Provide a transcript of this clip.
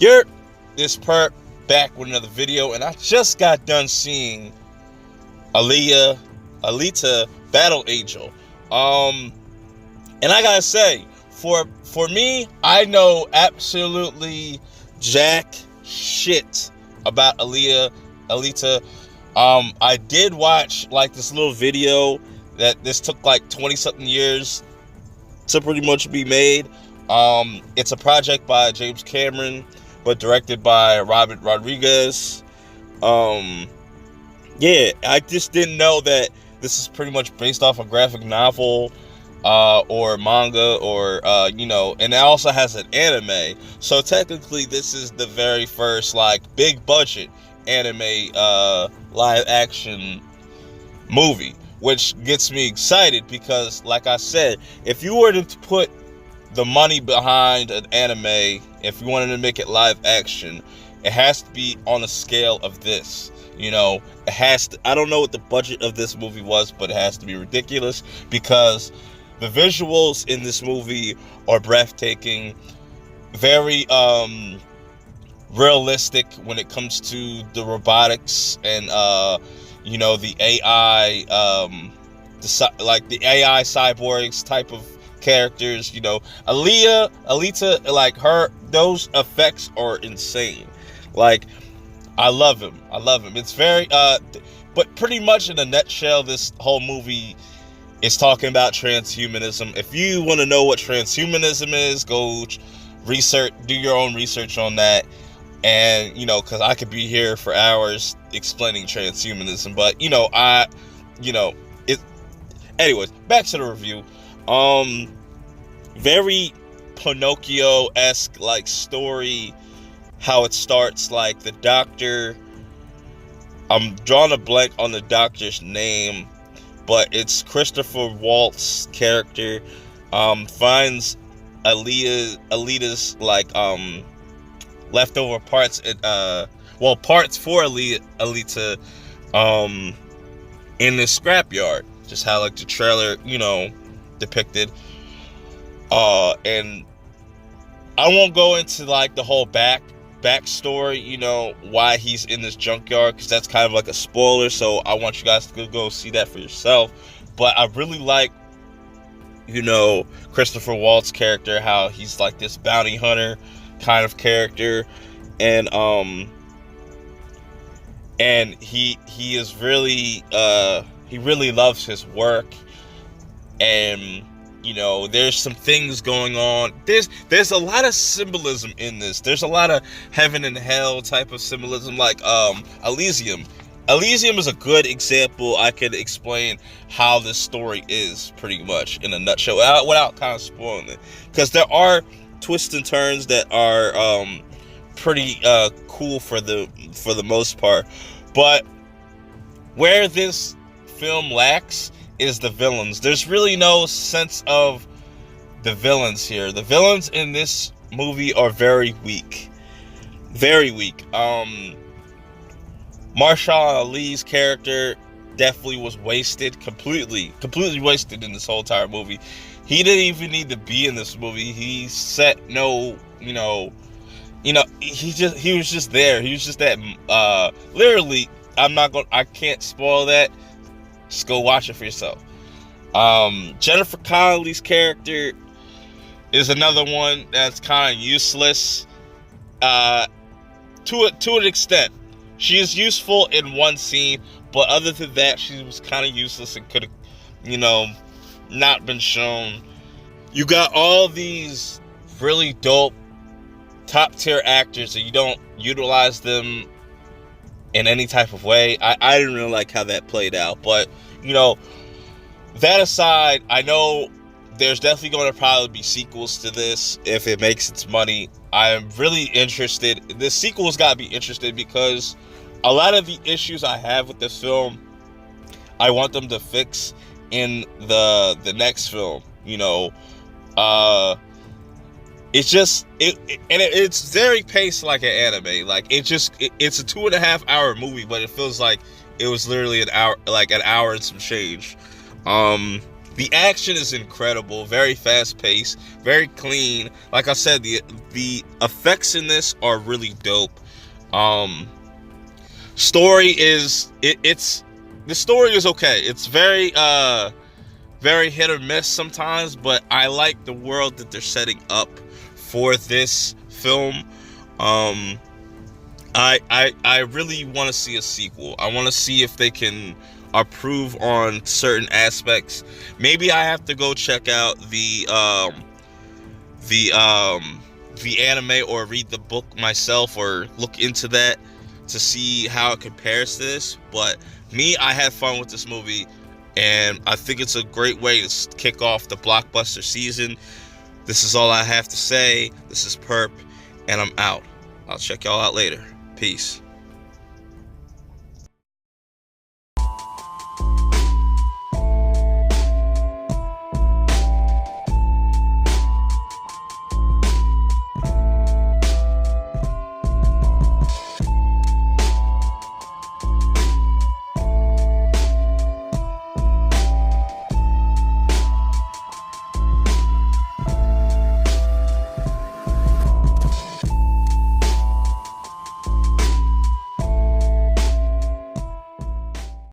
You're this perp back with another video, and I just got done seeing Alita Battle Angel. And I gotta say, for me, I know absolutely jack shit about Alita. I did watch like this little video that this took like 20 something years to pretty much be made. It's a project by James Cameron, but directed by Robert Rodriguez. Yeah, I just didn't know that this is pretty much based off a graphic novel, or manga, or, and it also has an anime. So technically this is the very first, like, big budget anime, live action movie, which gets me excited because, like I said, if you were to put the money behind an anime, if you wanted to make it live action, it has to be on a scale of this. It has to, I don't know what the budget of this movie was, but it has to be ridiculous because the visuals in this movie are breathtaking, very realistic when it comes to the robotics and the AI, the AI cyborgs type of characters. Alita, like those effects are insane. Like, I love him. It's very but pretty much in a nutshell, this whole movie is talking about transhumanism. If you want to know what transhumanism is, go research, do your own research on that. And because I could be here for hours explaining transhumanism, but anyways, back to the review. Very Pinocchio-esque like story, how it starts. Like the doctor, I'm drawing a blank on the doctor's name, but it's Christoph Waltz character, finds Alita's like leftover parts, parts for Alita in this scrapyard, just how like the trailer depicted. And I won't go into like the whole backstory, why he's in this junkyard, because that's kind of like a spoiler, so I want you guys to go see that for yourself. But I really like, Christopher Waltz's character, how he's like this bounty hunter kind of character, and he is really he really loves his work, and there's some things going on. There's a lot of symbolism in this. There's a lot of heaven and hell type of symbolism, like Elysium. Elysium is a good example. I could explain how this story is pretty much in a nutshell without kind of spoiling it, because there are twists and turns that are pretty cool for the most part. But where this film lacks is the villains. There's really no sense of the villains here. The villains in this movie are very weak. Very weak. Mahershala Ali's character definitely was wasted, completely wasted in this whole entire movie. He didn't even need to be in this movie. He set no, he was just there. He was just that, literally, I can't spoil that. Just go watch it for yourself. Jennifer Connelly's character is another one that's kind of useless, to an extent. She is useful in one scene, but other than that, she was kind of useless and could have, not been shown. You got all these really dope top tier actors, and you don't utilize them in any type of way. I didn't really like how that played out, but that aside, I know there's definitely going to probably be sequels to this if it makes its money. I am really interested. The sequel's got to be interesting because a lot of the issues I have with this film, I want them to fix in the next film. It's very paced like an anime. Like it's a 2.5 hour movie, but it feels like it was literally an hour and some change. The action is incredible, very fast paced, very clean. Like I said, the effects in this are really dope. Story is the story is okay. It's very very hit or miss sometimes, but I like the world that they're setting up for this film. I really want to see a sequel. I want to see if they can improve on certain aspects. Maybe I have to go check out the anime or read the book myself or look into that to see how it compares to this. But me, I had fun with this movie, and I think it's a great way to kick off the blockbuster season. This is all I have to say. This is Perp, and I'm out. I'll check y'all out later. Peace.